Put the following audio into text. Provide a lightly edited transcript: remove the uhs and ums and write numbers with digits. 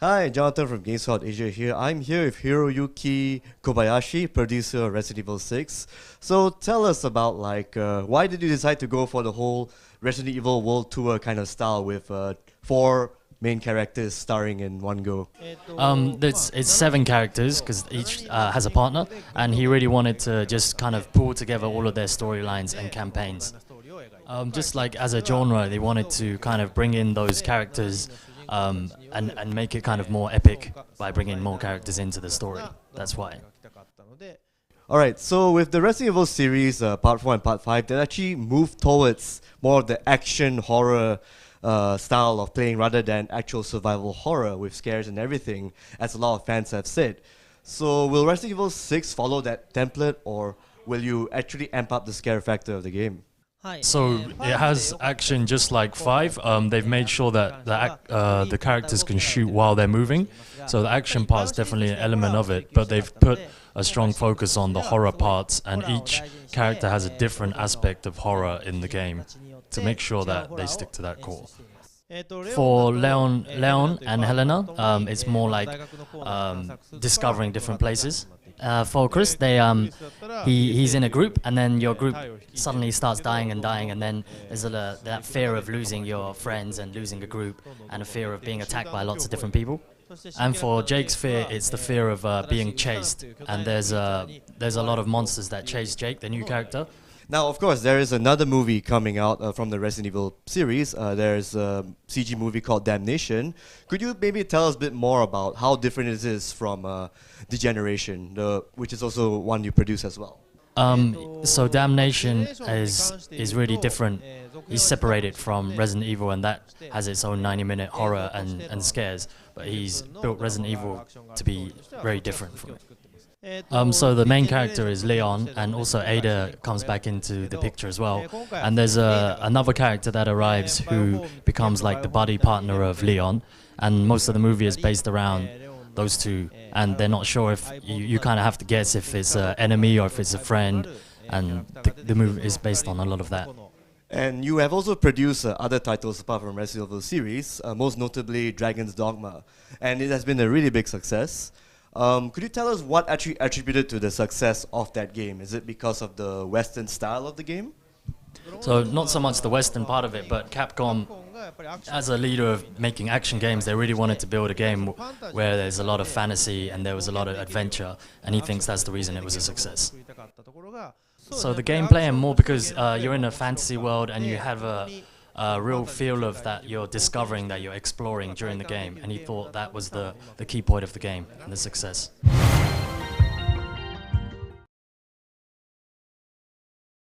Hi, Jonathan from GameSpot Asia here. I'm here with Hiroyuki Kobayashi, producer of Resident Evil 6. So tell us about why did you decide to go for the whole Resident Evil World Tour kind of style with 4 main characters starring in one go? It's 7 characters because each has a partner, and he really wanted to just kind of pull together all of their storylines and campaigns. Just like as a genre, they wanted to kind of bring in those characters and make it kind of more epic by bringing more characters into the story. That's why. Alright, so with the Resident Evil series, Part 4 and Part 5, they actually moved towards more of the action horror style of playing rather than actual survival horror with scares and everything, as a lot of fans have said. So will Resident Evil 6 follow that template, or will you actually amp up the scare factor of the game? So it has action just like 5. They've made sure that the characters can shoot while they're moving. So the action part's definitely an element of it, but they've put a strong focus on the horror parts, and each character has a different aspect of horror in the game to make sure that they stick to that core. For Leon and Helena, it's more like discovering different places. For Chris, he's in a group, and then your group suddenly starts dying, and then there's that fear of losing your friends and losing a group, and a fear of being attacked by lots of different people. And for Jake's fear, it's the fear of being chased, and there's a lot of monsters that chase Jake, the new character. Now, of course, there is another movie coming out from the Resident Evil series. There's a CG movie called Damnation. Could you maybe tell us a bit more about how different it is from Degeneration, which is also one you produce as well? So Damnation is really different. He's separated from Resident Evil, and that has its own 90-minute horror and scares. But he's built Resident Evil to be very different from it. So the main character is Leon, and also Ada comes back into the picture as well. And there's another character that arrives who becomes like the buddy partner of Leon, and most of the movie is based around those two, and they're not sure if you kind of have to guess if it's an enemy or if it's a friend, and the movie is based on a lot of that. And you have also produced other titles apart from Resident Evil series, most notably Dragon's Dogma, and it has been a really big success. Could you tell us what actually attributed to the success of that game? Is it because of the Western style of the game? So not so much the Western part of it, but Capcom, as a leader of making action games, they really wanted to build a game where there's a lot of fantasy and there was a lot of adventure, and he thinks that's the reason it was a success. So the gameplay, and more because you're in a fantasy world and you have a real feel of that you're discovering, that you're exploring during the game, and he thought that was the key point of the game and the success.